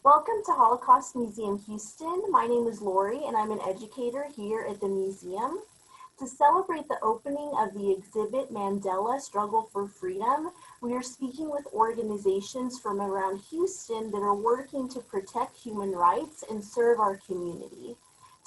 Welcome to Holocaust Museum Houston. My name is Lori and I'm an educator here at the museum. To celebrate the opening of the exhibit Mandela Struggle for Freedom, we are speaking with organizations from around Houston that are working to protect human rights and serve our community.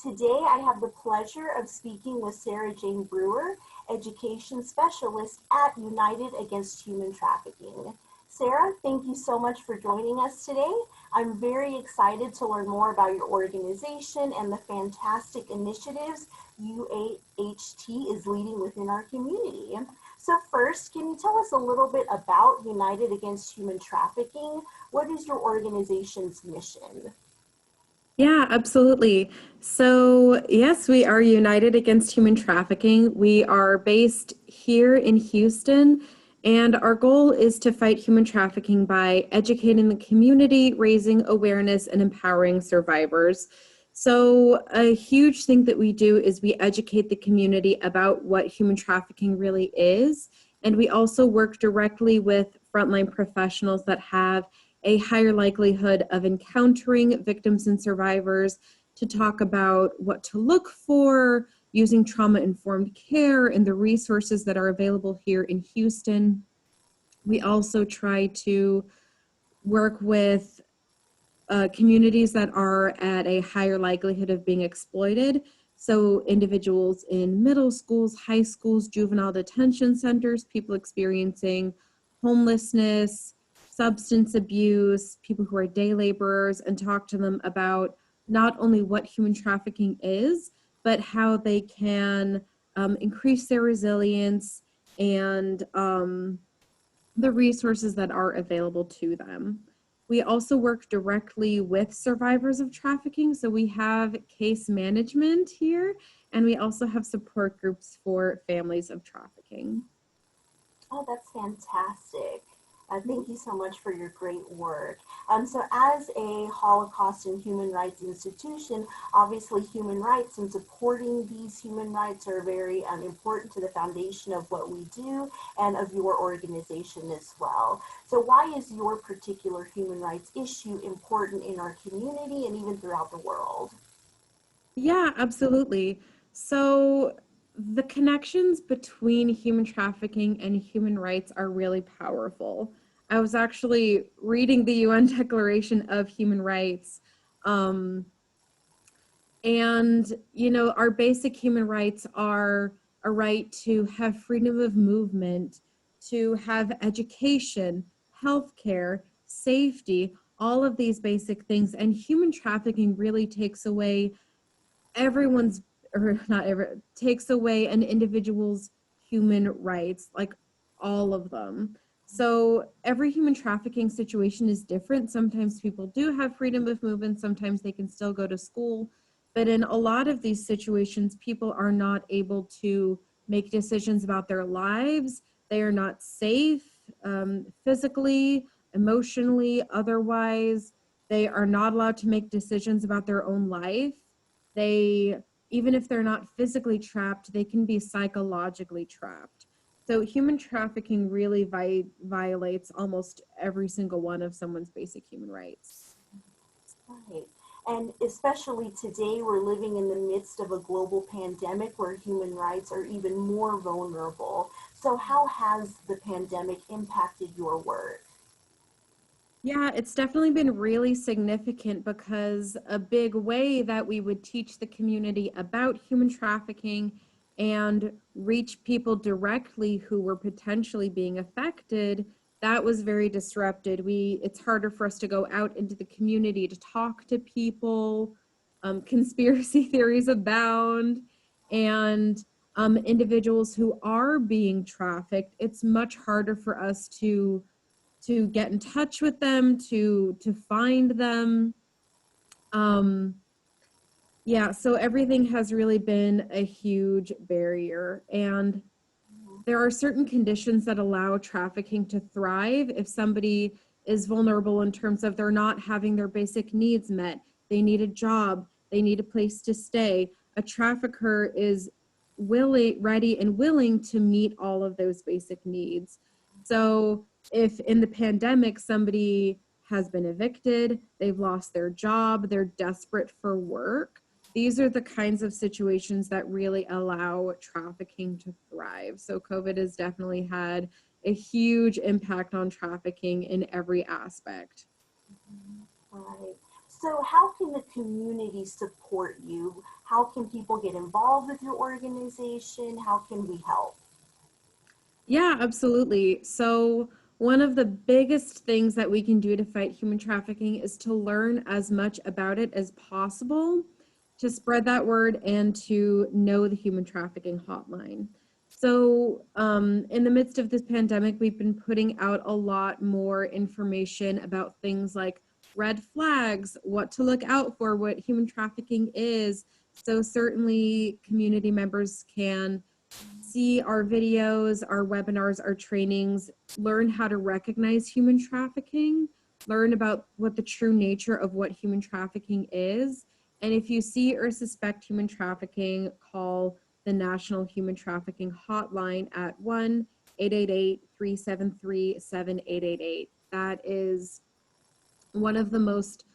Today, I have the pleasure of speaking with Sarah Jane Brewer, Education Specialist at United Against Human Trafficking. Sarah, thank you so much for joining us today. I'm very excited to learn more about your organization and the fantastic initiatives UAHT is leading within our community. So first, can you tell us a little bit about United Against Human Trafficking? What is your organization's mission? Yeah, absolutely. So, yes, we are United Against Human Trafficking. We are based here in Houston, and our goal is to fight human trafficking by educating the community, raising awareness, and empowering survivors. So, a huge thing that we do is we educate the community about what human trafficking really is. And we also work directly with frontline professionals that have a higher likelihood of encountering victims and survivors to talk about what to look for, using trauma-informed care and the resources that are available here in Houston. We also try to work with communities that are at a higher likelihood of being exploited. So individuals in middle schools, high schools, juvenile detention centers, people experiencing homelessness, substance abuse, people who are day laborers, and talk to them about not only what human trafficking is, but how they can increase their resilience and the resources that are available to them. We also work directly with survivors of trafficking. So we have case management here, and we also have support groups for families of trafficking. Oh, that's fantastic. Thank you so much for your great work. So as a Holocaust and human rights institution, obviously human rights and supporting these human rights are very important to the foundation of what we do and of your organization as well. So why is your particular human rights issue important in our community and even throughout the world? Yeah, absolutely. So the connections between human trafficking and human rights are really powerful. I was actually reading the UN Declaration of Human Rights. Um, And, our basic human rights are a right to have freedom of movement, to have education, healthcare, safety, all of these basic things. And human trafficking really takes away everyone's, or not every, takes away an individual's human rights, like all of them. So every human trafficking situation is different. Sometimes people do have freedom of movement, sometimes they can still go to school. But in a lot of these situations, people are not able to make decisions about their lives. They are not safe physically, emotionally, otherwise. They are not allowed to make decisions about their own life. They, even if they're not physically trapped, they can be psychologically trapped. So human trafficking really violates almost every single one of someone's basic human rights. Right. And especially today, we're living in the midst of a global pandemic where human rights are even more vulnerable. So how has the pandemic impacted your work? Yeah, it's definitely been really significant because a big way that we would teach the community about human trafficking and reach people directly who were potentially being affected, that was very disrupted. It's harder for us to go out into the community to talk to people. Conspiracy theories abound, and individuals who are being trafficked, it's much harder for us to get in touch with them, to find them. Um, yeah, so everything has really been a huge barrier. And there are certain conditions that allow trafficking to thrive. If somebody is vulnerable in terms of they're not having their basic needs met, they need a job, they need a place to stay, a trafficker is willing, ready, and willing to meet all of those basic needs. So if in the pandemic somebody has been evicted, they've lost their job, they're desperate for work. These are the kinds of situations that really allow trafficking to thrive. So COVID has definitely had a huge impact on trafficking in every aspect. Right. So how can the community support you? How can people get involved with your organization? How can we help? Yeah, absolutely. So, one of the biggest things that we can do to fight human trafficking is to learn as much about it as possible, to spread that word, and to know the human trafficking hotline. So, in the midst of this pandemic, we've been putting out a lot more information about things like red flags, what to look out for, what human trafficking is. So, certainly, community members can see our videos, our webinars, our trainings, learn how to recognize human trafficking, learn about what the true nature of what human trafficking is. And if you see or suspect human trafficking, call the National Human Trafficking Hotline at 1-888-373-7888. That is one of the most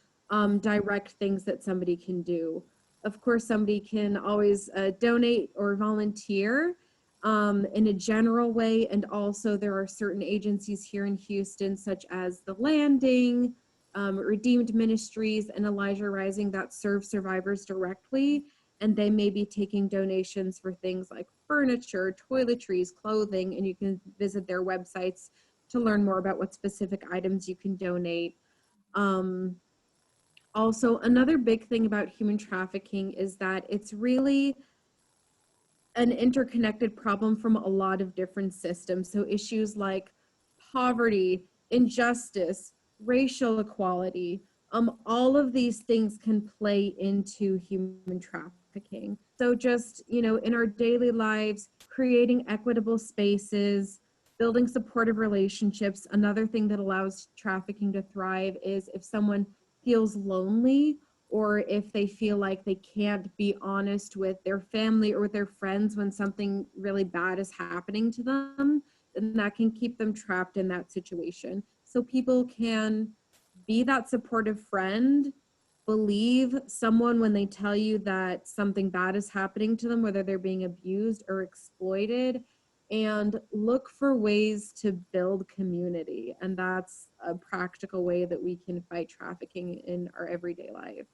direct things that somebody can do. Of course, somebody can always donate or volunteer in a general way. And also, there are certain agencies here in Houston, such as The Landing, Redeemed Ministries, and Elijah Rising, that serve survivors directly. And they may be taking donations for things like furniture, toiletries, clothing, and you can visit their websites to learn more about what specific items you can donate. um, Also, another big thing about human trafficking is that it's really an interconnected problem from a lot of different systems. So issues like poverty, injustice, racial equality, all of these things can play into human trafficking. So just, in our daily lives, creating equitable spaces, building supportive relationships. Another thing that allows trafficking to thrive is if someone feels lonely, or if they feel like they can't be honest with their family or with their friends when something really bad is happening to them, then that can keep them trapped in that situation. So people can be that supportive friend, believe someone when they tell you that something bad is happening to them, whether they're being abused or exploited, and look for ways to build community. And that's a practical way that we can fight trafficking in our everyday life.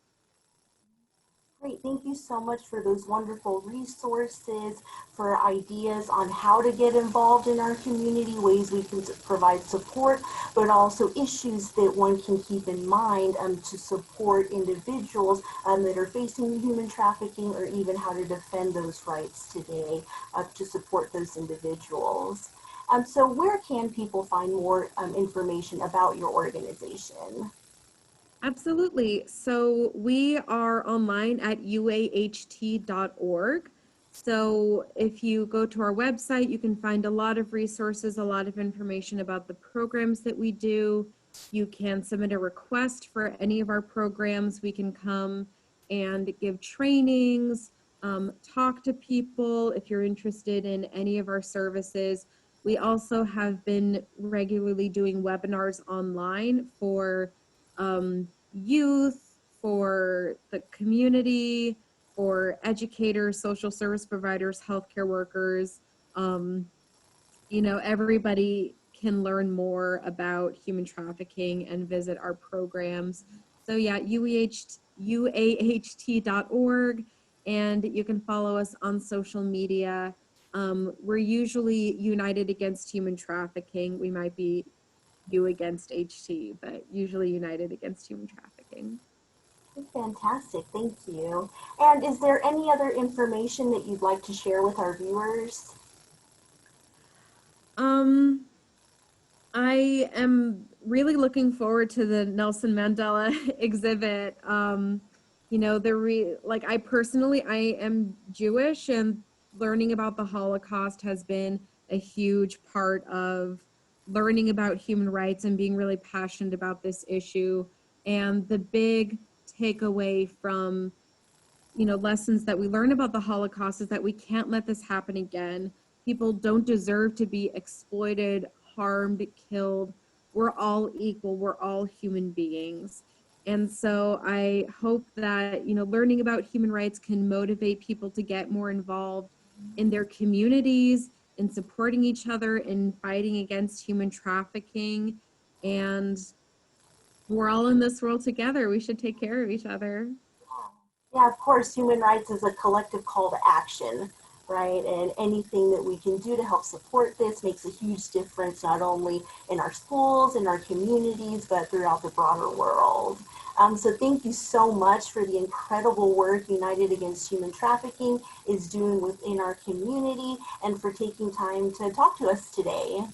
Great, thank you so much for those wonderful resources, for ideas on how to get involved in our community, ways we can provide support, but also issues that one can keep in mind to support individuals that are facing human trafficking, or even how to defend those rights today to support those individuals. So where can people find more information about your organization? Absolutely. So we are online at uaht.org. So if you go to our website, you can find a lot of resources, a lot of information about the programs that we do. You can submit a request for any of our programs. We can come and give trainings, talk to people if you're interested in any of our services. We also have been regularly doing webinars online for youth, for the community, for educators, social service providers, healthcare workers. Um, Everybody can learn more about human trafficking and visit our programs. So yeah, uaht.org, and you can follow us on social media. We're usually United Against Human Trafficking. We might be U against HT, but usually United Against Human Trafficking. Fantastic, thank you. And is there any other information that you'd like to share with our viewers? Um, I am really looking forward to the Nelson Mandela exhibit. Like I personally, I am Jewish, and learning about the Holocaust has been a huge part of learning about human rights and being really passionate about this issue. And the big takeaway from lessons that we learn about the Holocaust is that we can't let this happen again. People don't deserve to be exploited, harmed, killed, we're all equal, we're all human beings. And so I hope that, learning about human rights can motivate people to get more involved in their communities, in supporting each other, in fighting against human trafficking. And we're all in this world together. We should take care of each other. Yeah, of course, human rights is a collective call to action, right? And anything that we can do to help support this makes a huge difference, not only in our schools, in our communities, but throughout the broader world. So thank you so much for the incredible work United Against Human Trafficking is doing within our community and for taking time to talk to us today.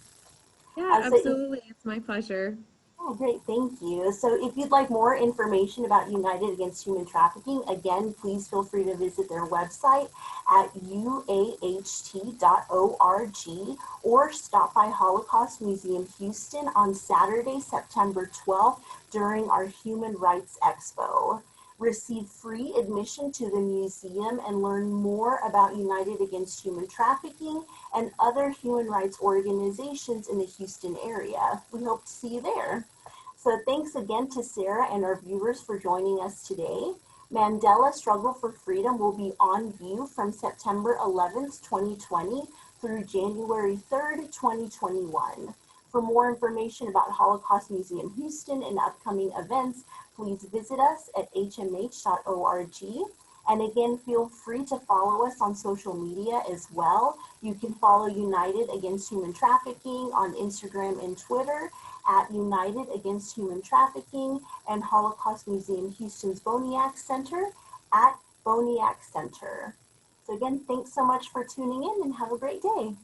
Yeah, So if absolutely. It's my pleasure. Oh, great, thank you. So if you'd like more information about United Against Human Trafficking, again, please feel free to visit their website at uaht.org or stop by Holocaust Museum Houston on Saturday, September 12th during our Human Rights Expo. Receive free admission to the museum and learn more about United Against Human Trafficking and other human rights organizations in the Houston area. We hope to see you there. So thanks again to Sarah and our viewers for joining us today. Mandela Struggle for Freedom will be on view from September 11th, 2020 through January 3rd, 2021. For more information about Holocaust Museum Houston and upcoming events, please visit us at hmh.org. And again, feel free to follow us on social media as well. You can follow United Against Human Trafficking on Instagram and Twitter at United Against Human Trafficking and Holocaust Museum Houston's Boniak Center at Boniak Center. So again, thanks so much for tuning in and have a great day.